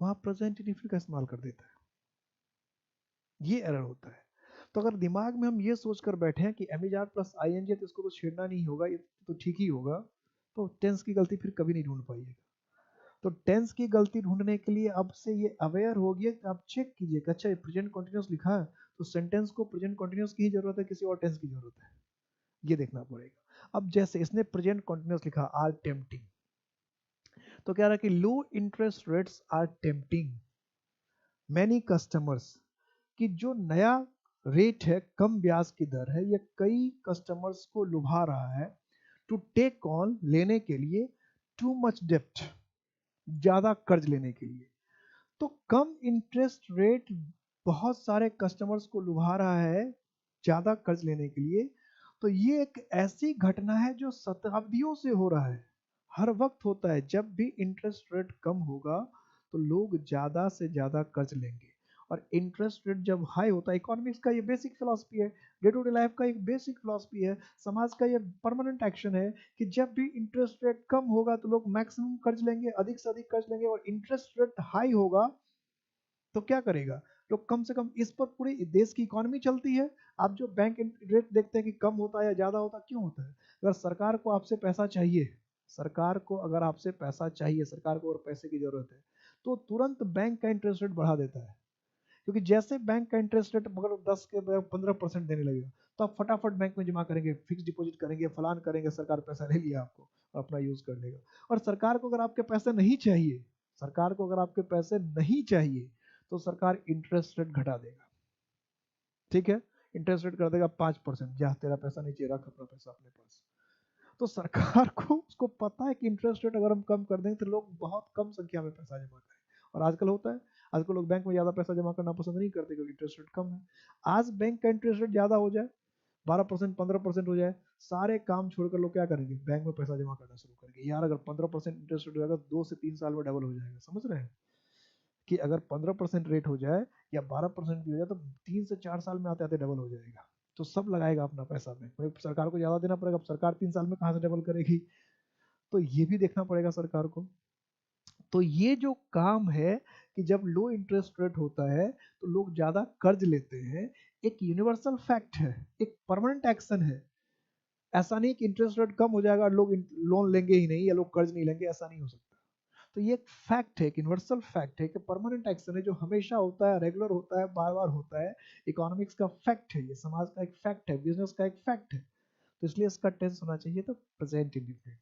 वहां प्रेजेंट इंडेफिनिट का इस्तेमाल कर देता है। ये एरर होता है। तो अगर दिमाग में हम ये सोचकर बैठे हैं कि एमिजार प्लस आई एन जी तो इसको तो छेड़ना नहीं होगा, ये तो ठीक ही होगा, तो टेंस की गलती फिर कभी नहीं ढूंढ पाइएगा। तो टेंस की गलती ढूंढने के लिए अब से ये अवेयर हो गया कि आप चेक कीजिए कि अच्छा ये प्रेजेंट कॉन्टिन्यूस लिखा है तो सेंटेंस को प्रेजेंट कॉन्टिन्यूस की ही जरूरत है, किसी और टेंस की जरूरत है, ये देखना पड़ेगा। अब जैसे इसने प्रेजेंट कॉन्टिन्यूस लिखा आर टेम्पटिंग, तो कह रहा है कि low interest rates are tempting many customers, कि जो नया रेट है, कम ब्याज की दर है, ये कई कस्टमर्स को लुभा रहा है टू टेक ऑन, लेने के लिए, टू मच डेप्ट, ज्यादा कर्ज लेने के लिए। तो कम इंटरेस्ट रेट बहुत सारे कस्टमर्स को लुभा रहा है ज्यादा कर्ज लेने के लिए। तो ये एक ऐसी घटना है जो शताब्दियों से हो रहा है, हर वक्त होता है। जब भी इंटरेस्ट रेट कम होगा तो लोग ज्यादा से ज्यादा कर्ज लेंगे, और इंटरेस्ट रेट जब हाई होता है, इकोनॉमिक्स का ये बेसिक फिलॉसफी है, डे टू डे लाइफ का एक बेसिक फिलॉसफी है, समाज का ये परमानेंट एक्शन है कि जब भी इंटरेस्ट रेट कम होगा तो लोग मैक्सिमम कर्ज लेंगे, अधिक से अधिक कर्ज लेंगे, और इंटरेस्ट रेट हाई होगा तो क्या करेगा, लोग कम से कम, इस पर पूरी देश की इकोनॉमी चलती है। आप जो बैंक रेट देखते हैं कि कम होता है या ज्यादा होता है, क्यों होता है? अगर सरकार को आपसे पैसा चाहिए, सरकार को अगर आपसे पैसा चाहिए, सरकार को अगर पैसे की जरूरत है, तो तुरंत बैंक का इंटरेस्ट रेट बढ़ा देता है। क्योंकि जैसे बैंक का इंटरेस्ट रेट अगर 10 के बजाय 15% देने लगेगा, तो आप फटाफट बैंक में जमा करेंगे, फिक्स डिपॉजिट करेंगे, फलान करेंगे, सरकार पैसा ले लिया आपको और अपना यूज कर लेगा। और सरकार को अगर आपके पैसे नहीं चाहिए, सरकार को अगर आपके पैसे नहीं चाहिए, तो सरकार इंटरेस्ट रेट घटा देगा। ठीक है, इंटरेस्ट रेट कर देगा 5%, जा तेरा पैसा नहीं चाहिए, रख अपना पैसा अपने पास। तो सरकार को उसको पता है कि इंटरेस्ट रेट अगर हम कम कर देंगे तो लोग बहुत कम संख्या में पैसा जमा करें। और आजकल होता है, आजकल लोग बैंक में ज्यादा पैसा जमा करना पसंद नहीं करते क्योंकि इंटरेस्ट रेट कम है। आज बैंक का इंटरेस्ट रेट ज्यादा हो जाए, 12% 15% हो जाए, सारे काम छोड़कर लोग क्या करेंगे, बैंक में पैसा जमा करना शुरू करेंगे। यार अगर 15% इंटरेस्ट रेट हो जाएगा, 2 से 3 साल में डबल हो जाएगा। समझ रहे हैं कि अगर 15% रेट हो जाए या 12% भी हो जाए तो 3 से 4 साल में आते आते डबल हो जाएगा। तो सब लगाएगा अपना पैसा में, सरकार को ज्यादा देना पड़ेगा, अब सरकार 3 साल में कहाँ से डबल करेगी? तो ये भी देखना पड़ेगा सरकार को। तो ये जो काम है कि जब लो इंटरेस्ट रेट होता है तो लोग ज्यादा कर्ज लेते हैं, एक यूनिवर्सल फैक्ट है, एक परमानेंट एक्शन है। ऐसा नहीं कि इंटरेस्ट रेट कम हो जाएगा और लोग लोन लेंगे ही नहीं या लोग कर्ज नहीं लेंगे, ऐसा नहीं हो सकता। तो ये एक फैक्ट है, एक यूनिवर्सल फैक्ट है, कि परमानेंट एक्शन है जो हमेशा होता है, रेगुलर होता है, बार बार होता है। इकोनॉमिक्स का फैक्ट है, ये समाज का एक फैक्ट है, बिजनेस का एक फैक्ट है। तो इसलिए इसका टेंस होना चाहिए तो प्रेजेंट इंडिफिनिट।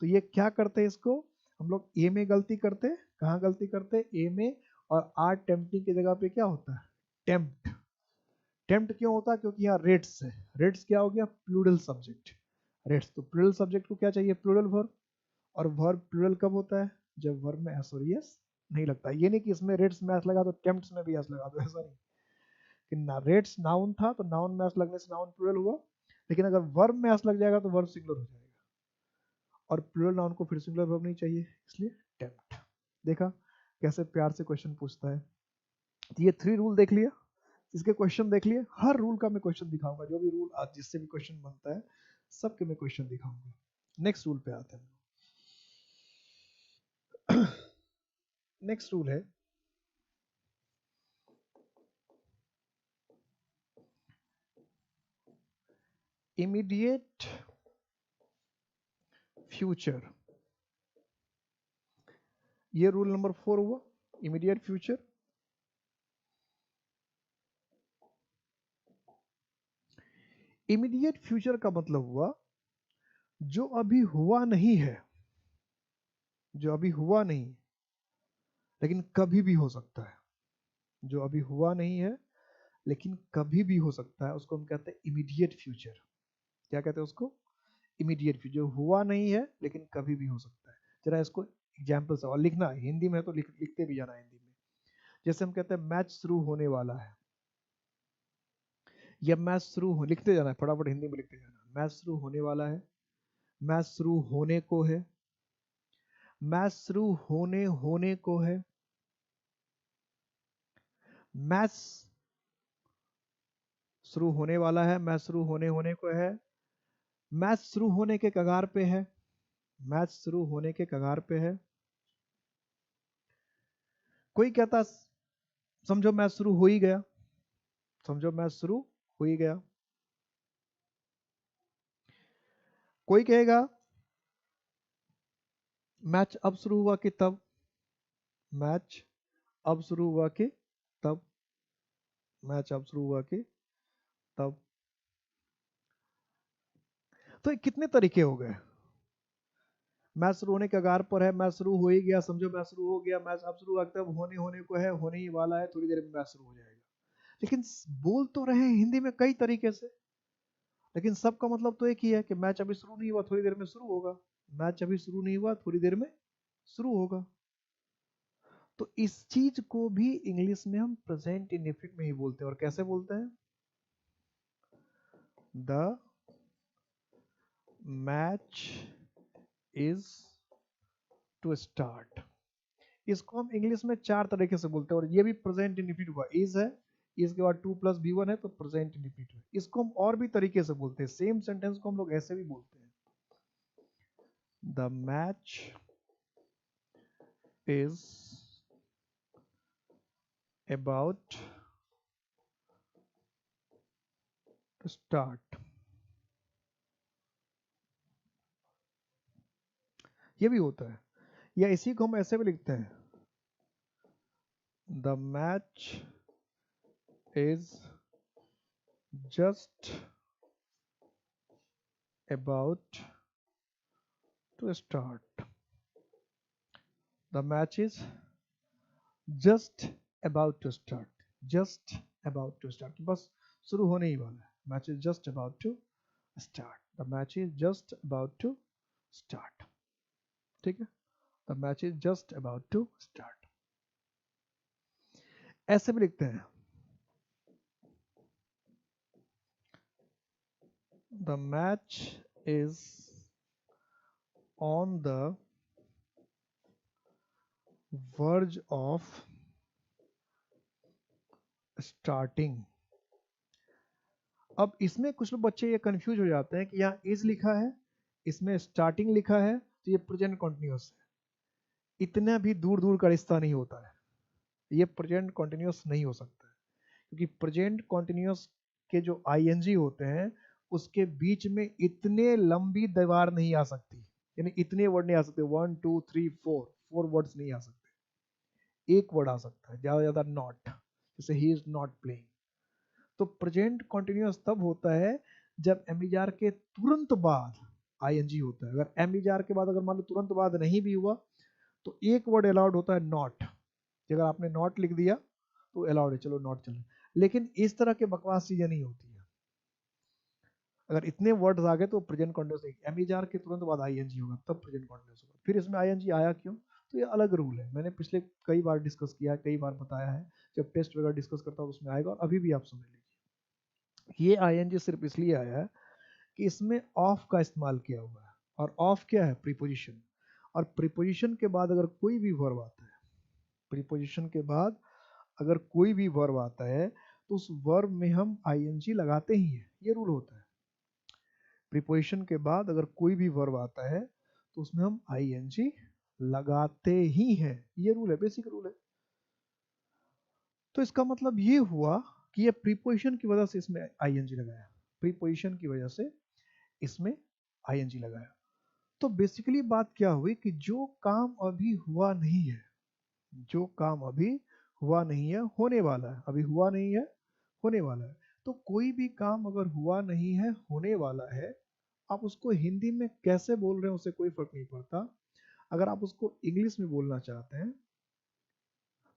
तो ये क्या करते हैं, इसको हम लोग ए में गलती करते हैं। कहाँ गलती करते हैं? ए में। और आर टेम्पटिंग की जगह पे क्या होता है? टेम्प्ट। टेम्प्ट क्यों होता है? क्योंकि यहाँ रेट्स है। रेट्स क्या हो गया? Plural subject. रेट्स, तो प्लूरल सब्जेक्ट को क्या चाहिए? Plural verb. और वर्ब प्लूरल कब होता है? जब वर्ब में एस और एस नहीं लगता। ये नहीं कि इसमें रेट्स में एस लगा तो टेम्प्ट्स में भी एस लगा दो, ऐसा नहीं। कि ना रेट्स नाउन था तो नाउन में एस लगने से नाउन प्लूरल हुआ, लेकिन अगर वर्ब में एस लग जाएगा तो वर्ब सिंगुलर हो जाएगा, और प्लूरल नाउन को फिर सिंगुलर वर्ब नहीं चाहिए, इसलिए टेम्प्ट। देखा कैसे प्यार से क्वेश्चन पूछता है। तो ये 3 रूल देख लिया, इसके क्वेश्चन देख लिए। हर रूल का मैं क्वेश्चन दिखाऊंगा, जो भी रूल आज जिससे भी क्वेश्चन बनता है सबके मैं क्वेश्चन दिखाऊंगा। नेक्स्ट रूल पे आते हैं। नेक्स्ट रूल है इमीडिएट फ्यूचर, ये रूल नंबर 4 हुआ, इमीडिएट फ्यूचर। इमीडिएट फ्यूचर का मतलब हुआ जो अभी हुआ नहीं है, जो अभी हुआ नहीं लेकिन कभी भी हो सकता है, जो अभी हुआ नहीं है लेकिन कभी भी हो सकता है, उसको हम कहते हैं इमीडिएट फ्यूचर। क्या कहते हैं उसको? Immediate future. जो हुआ नहीं है लेकिन कभी भी हो सकता है। जरा इसको एग्जाम्पल से और लिखना है, हिंदी में तो लिखते भी जाना हिंदी में। जैसे हम कहते हैं मैच शुरू होने वाला है, या मैच शुरू हो, लिखते जाना है फटाफट, हिंदी में लिखते जाना। मैच शुरू होने वाला है, मैच शुरू होने को है, मैच शुरू होने को है, मैच शुरू होने वाला है, मैच शुरू होने को है, मैच शुरू होने के कगार पे है, मैच शुरू होने के कगार पे है। कोई कहता समझो मैच शुरू हो ही गया, समझो मैच शुरू हो ही गया। कोई कहेगा मैच अब शुरू हुआ कि तब, मैच अब शुरू हुआ कि तब, मैच अब शुरू हुआ कि तब। तो कितने तरीके हो गए? मैच शुरू होने के कगार पर है, मैच शुरू हो ही गया, समझो मैच शुरू हो गया, मैच अब शुरू हुआ तब, होने को है, होने ही वाला है, थोड़ी देर में मैच शुरू हो जाएगा। लेकिन बोल तो रहे हैं हिंदी में कई तरीके से, लेकिन सबका मतलब तो एक ही है कि मैच अभी शुरू नहीं हुआ, थोड़ी देर में शुरू होगा। मैच अभी शुरू नहीं हुआ, थोड़ी देर में शुरू होगा। तो इस चीज को भी इंग्लिश में हम प्रेजेंट इंडेफिनिट में ही बोलते हैं। और कैसे बोलते हैं? The match is to start. इसको हम इंग्लिश में 4 तरीके से बोलते हैं, और ये भी प्रेजेंट इंडेफिनिट हुआ। इज है, इसके बाद 2 + B1 है, तो प्रेजेंट इंडेफिनिट है। इसको हम और भी तरीके से बोलते हैं, सेम सेंटेंस को हम लोग ऐसे भी बोलते हैं, the match is about to start। ये भी होता है, या इसी को हम ऐसे भी लिखते हैं, the match is just about to start। the match is just about to start, just about to start, बस शुरू होने ही वाला है। Match is just about to start, the match is just about to start. ठीक है, the match is just about to start. ऐसे भी लिखते हैं, the match is on the verge of starting। अब इसमें कुछ लोग बच्चे ये कंफ्यूज हो जाते हैं कि यहाँ इज लिखा है, इसमें स्टार्टिंग लिखा है, तो ये प्रेजेंट कॉन्टिन्यूअस है। इतना भी दूर दूर का रिश्ता नहीं होता है, ये प्रेजेंट कॉन्टिन्यूअस नहीं हो सकता है, क्योंकि प्रेजेंट कॉन्टिन्यूअस के जो आईएनजी होते हैं उसके बीच में इतने लंबी दीवार नहीं आ सकती, यानी इतने वर्ड नहीं आ सकते, 1 2 3 4 वर्ड्स नहीं आ सकते, एक वर्ड आ सकता है ज्यादा ज्यादा, नॉट, जैसे ही इज नॉट प्लेइंग। तो प्रेजेंट कॉन्टिन्यूअस तब होता है जब एमईआर के तुरंत बाद आईएनजी होता है। अगर एमईआर के बाद अगर मान लो तुरंत बाद नहीं भी हुआ तो एक वर्ड अलाउड होता है, नॉट। अगर आपने नॉट लिख दिया तो अलाउड है, चलो नॉट चलो। लेकिन इस तरह के बकवास चीजें नहीं होती है। अगर इतने वर्ड्स आ गए तो प्रेजेंट कॉन्टिन्यूअस, एमईआर के तुरंत बाद आईएनजी होगा तब प्रेजेंट कॉन्टिन्यूअस होगा। फिर इसमें आईएनजी आया क्यों? तो ये अलग रूल है, मैंने पिछले कई बार डिस्कस किया है, कई बार बताया है, जब टेस्ट वगैरह डिस्कस करता हूँ उसमें आएगा, और अभी भी आप समझ लीजिए। ये आईएनजी सिर्फ इसलिए आया है कि इसमें ऑफ का इस्तेमाल किया हुआ है, और ऑफ क्या है? प्रीपोजिशन। और प्रीपोजिशन के बाद अगर कोई भी वर्ब आता है, प्रीपोजिशन के बाद अगर कोई भी वर्ब आता है तो उस वर्ब में हम आईएनजी लगाते ही हैं, ये रूल होता है। प्रीपोजिशन के बाद अगर कोई भी वर्ब आता है तो उसमें हम आईएनजी लगाते ही हैं, ये रूल है, बेसिक रूल है। तो इसका मतलब ये हुआ कि ये प्रीपोजिशन की वजह से इसमें आईएनजी लगाया, प्रीपोजिशन की वजह से इसमें आईएनजी लगाया। तो बेसिकली बात क्या हुई कि जो काम अभी हुआ नहीं है, जो काम अभी हुआ नहीं है होने वाला है, अभी हुआ नहीं है होने वाला है। तो कोई भी काम अगर हुआ नहीं है होने वाला है, आप उसको हिंदी में कैसे बोल रहे हैं उससे कोई फर्क नहीं पड़ता। अगर आप उसको इंग्लिश में बोलना चाहते हैं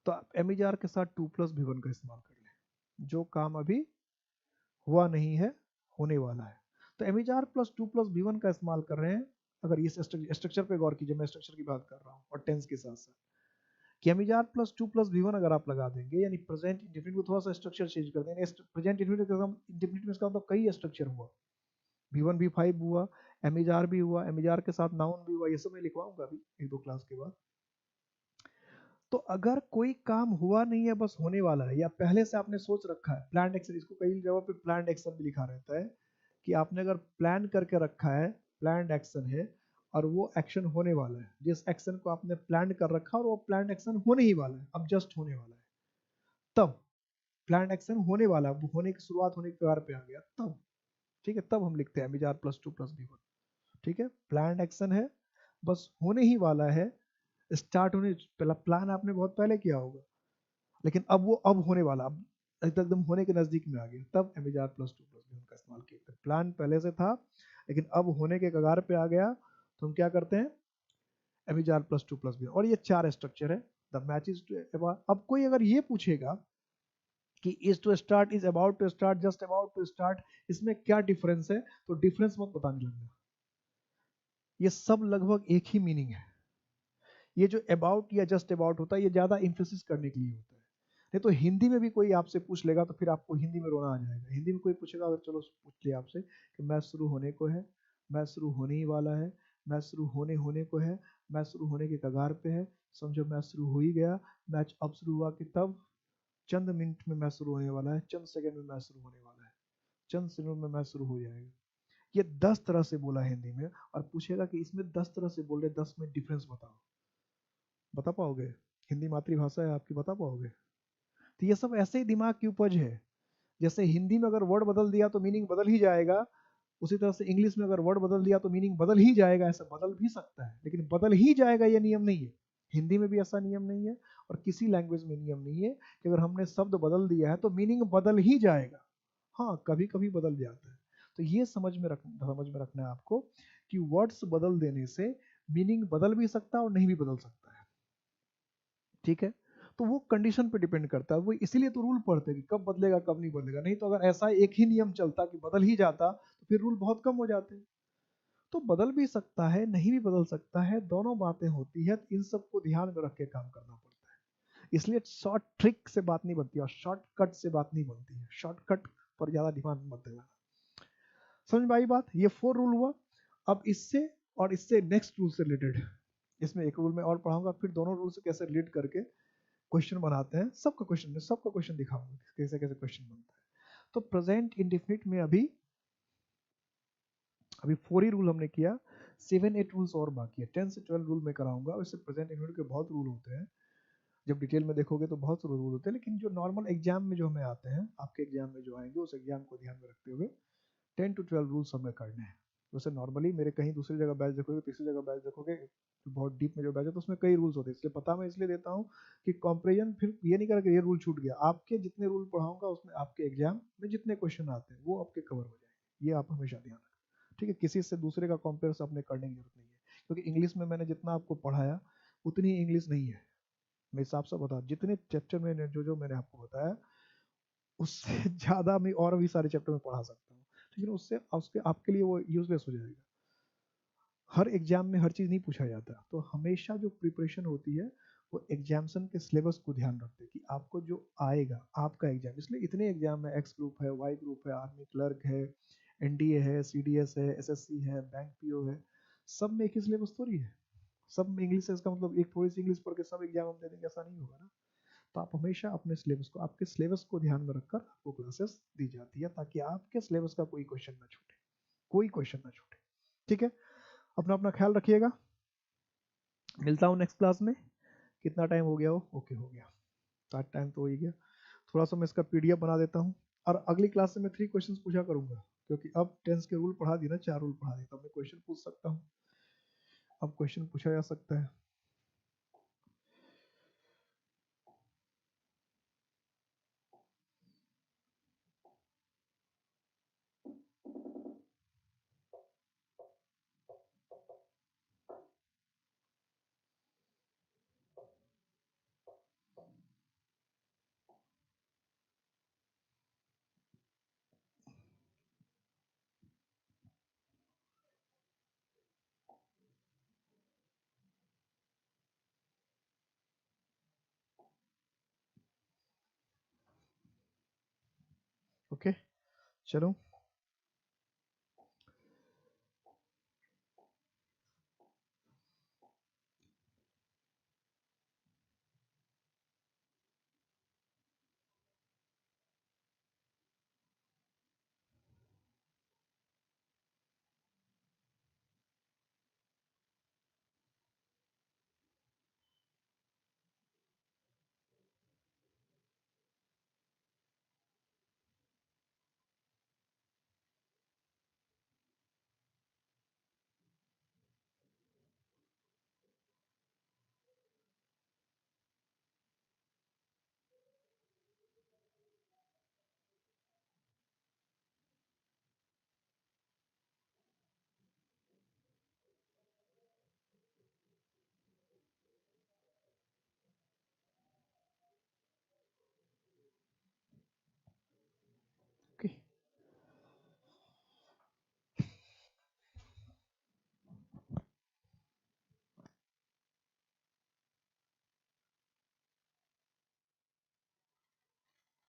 तो आप एमिजार के साथ 2+भी1 का इस्तेमाल कर लें। जो काम अभी हुआ नहीं है होने वाला है, तो एमिजार +2+भी1 का इस्तेमाल कर रहे हैं। अगर इस स्ट्रक्चर पे गौर कीजिए, मैं स्ट्रक्चर की बात कर रहा हूँ और टेंस के साथ साथ कि एमिजार +2+भी1 अगर आप लगा देंगे, यानी प्रेजेंट इंडेफिनिट को थोड़ा सा स्ट्रक्चर चेंज कर देंगे। प्रेजेंट इंडेफिनिट में इसका मतलब कई स्ट्रक्चर हुआ, भी1 भी5 हुआ, एमिजार भी हुआ, एमिजार के साथ नाउन भी हुआ, ये सब मैं लिखवाऊंगा अभी 1-2 क्लास के बाद। तो अगर कोई काम हुआ नहीं है बस होने वाला है, या पहले से आपने सोच रखा है प्लान एक्शन, इसको कई जगह पे प्लान एक्शन भी लिखा रहता है कि आपने अगर प्लान करके रखा है, प्लान एक्शन है और वो एक्शन होने वाला है, जिस एक्शन को आपने प्लान कर रखा और वो प्लान एक्शन होने ही वाला है, अब जस्ट होने वाला है, तब प्लान एक्शन होने वाला, वो होने की शुरुआत होने के कगार पे आ गया तब, ठीक है, तब हम लिखते हैं एमिजार +2+भी1। ठीक है, प्लान एक्शन है, बस होने ही वाला है, स्टार्ट होने, पहला प्लान आपने बहुत पहले किया होगा, लेकिन अब वो अब होने वाला, अब एकदम होने के नजदीक में आ गया, तब एमिजार +2+भी1 का इस्तेमाल किया। प्लान पहले से था लेकिन अब होने के कगार पे आ गया, तो हम क्या करते हैं, एमिजार +2+भी1। और ये 4 स्ट्रक्चर है। द मैच इज टू, अब कोई अगर ये पूछेगा कि is to start, is about to start, just about to start, इसमें क्या डिफरेंस है, तो डिफरेंस मत बताने लगना, ये सब लगभग एक ही मीनिंग है। ये जो अबाउट या जस्ट अबाउट होता है, ये ज्यादा इंफेसिस करने के लिए होता है। नहीं तो हिंदी में भी कोई आपसे पूछ लेगा तो फिर आपको हिंदी में रोना आ जाएगा। हिंदी में कोई पूछेगा, अगर चलो पूछ लिया आपसे कि मैच शुरू होने को है, मैच शुरू होने ही वाला है, मैच शुरू होने होने को है, मैच शुरू होने के कगार पे है, समझो मैच शुरू हो ही गया, मैच अब शुरू हुआ कि तब, चंद मिनट में मैच शुरू होने वाला है, चंद सेकंड में मैच शुरू होने वाला है, चंद सेकंड में मैच शुरू हो जाएगा। ये 10 तरह से बोला हिंदी में, और पूछेगा कि इसमें 10 तरह से बोल रहे, 10 में डिफरेंस बताओ, बता पाओगे? हिंदी मातृभाषा है आपकी, बता पाओगे? तो ये सब ऐसे ही दिमाग की उपज है। जैसे हिंदी में अगर वर्ड बदल दिया तो मीनिंग बदल ही जाएगा, उसी तरह से इंग्लिश में अगर वर्ड बदल दिया तो मीनिंग बदल ही जाएगा। ऐसा बदल भी सकता है लेकिन बदल ही जाएगा, ये नियम नहीं है। हिंदी में भी ऐसा नियम नहीं है और किसी लैंग्वेज में नियम नहीं है कि अगर हमने शब्द बदल दिया है तो मीनिंग बदल ही जाएगा। हाँ, कभी कभी बदल जाता है। तो ये समझ में रखना है आपको कि वर्ड्स बदल देने से मीनिंग बदल भी सकता है और नहीं भी बदल सकता है। ठीक है, तो वो कंडीशन पे डिपेंड करता है। वो इसीलिए तो रूल पढ़ते हैं कि कब बदलेगा कब नहीं बदलेगा। नहीं तो अगर ऐसा एक ही नियम चलता कि बदल ही जाता तो फिर रूल बहुत कम हो जाते। तो बदल भी सकता है, नहीं भी बदल सकता है, दोनों बातें होती है। इन सबको ध्यान में रख के काम करना पड़ता है। इसलिए शॉर्ट ट्रिक से बात नहीं बनती और शॉर्टकट से बात नहीं बनती है। शॉर्टकट पर ज्यादा ध्यान मत देना। समझ में आई बात? ये 4 रूल हुआ। अब इससे और इससे नेक्स्ट रूल से रिलेटेड, इसमें एक रूल मैं और पढ़ाऊंगा, फिर दोनों रूल से कैसे रिलेट करके क्वेश्चन बनाते हैं। सबका क्वेश्चन दिखाऊंगा कैसे कैसे क्वेश्चन बनता है। तो प्रेजेंट इंडेफिनिट में अभी अभी 4 ही रूल हमने किया, 7-8 रूल्स और बाकी है। 10 से 12 रूल मैं कराऊंगा। वैसे प्रेजेंट इंडेफिनिट के बहुत रूल होते हैं, जब डिटेल में देखोगे तो बहुत सारे रूल होते हैं, लेकिन जो नॉर्मल एग्जाम में जो हमें आते हैं, आपके एग्जाम में जो आएंगे, उस एग्जाम को ध्यान में रखते हुए 10 to 12 रूल्स हमें करने हैं। वैसे नॉर्मली मेरे कहीं दूसरी जगह बैच देखोगे, तीसरी जगह बैच देखोगे, बहुत डीप में जो बैच है तो उसमें कई रूल्स होते हैं। इसलिए पता मैं इसलिए देता हूँ कि कंपैरिजन फिर ये नहीं करेगा कि ये रूल छूट गया। आपके जितने रूल पढ़ाऊंगा उसमें आपके एग्जाम में जितने क्वेश्चन आते हैं वो आपके कवर हो जाएंगे। ये आप हमेशा ध्यान रखें। ठीक है, किसी से दूसरे का कंपेयर अपने करने की जरूरत नहीं है, क्योंकि इंग्लिश में मैंने जितना आपको पढ़ाया उतनी इंग्लिश नहीं है। मैं साफ साफ बता, जितने चैप्टर में जो मैंने आपको बताया उससे ज़्यादा मैं और भी सारे चैप्टर में पढ़ा सकता हूँ, लेकिन उससे उसके आपके लिए वो यूजलेस हो जाएगा। हर एग्जाम में हर चीज़ नहीं पूछा जाता, तो हमेशा जो प्रिपरेशन होती है वो एग्जामिनेशन के सिलेबस को ध्यान रखते हैं कि आपको जो आएगा आपका एग्जाम। इसलिए इतने एग्जाम है, एक्स ग्रुप है, वाई ग्रुप है, आर्मी क्लर्क है, एनडीए है, सीडीएस है, एसएससी है, बैंक पीओ है, सब में एक ही सिलेबस थोड़ी है। सब में इंग्लिश है, इसका मतलब एक थोड़ी सी इंग्लिश पढ़ के सब एग्जाम हम दे देंगे, ऐसा नहीं होगा ना। तो आप हमेशा अपने सिलेबस को, आपके सिलेबस को ध्यान में रखकर आपको क्लासेस दी जाती है, ताकि आपके सिलेबस का कोई क्वेश्चन ना छूटे, कोई क्वेश्चन ना छूटे। ठीक है, अपना अपना ख्याल रखिएगा। मिलता हूँ नेक्स्ट क्लास में। कितना टाइम हो गया हो? ओके, हो गया, साथ टाइम तो हो ही गया। थोड़ा सा मैं इसका पीडीएफ बना देता हूँ, और अगली क्लास से मैं 3 क्वेश्चन पूछा करूंगा, क्योंकि अब टेंस के रूल पढ़ा दिए ना, 4 रूल पढ़ा दिए, तो मैं क्वेश्चन पूछ सकता हूँ। अब क्वेश्चन पूछा जा सकता है। ओके, चलो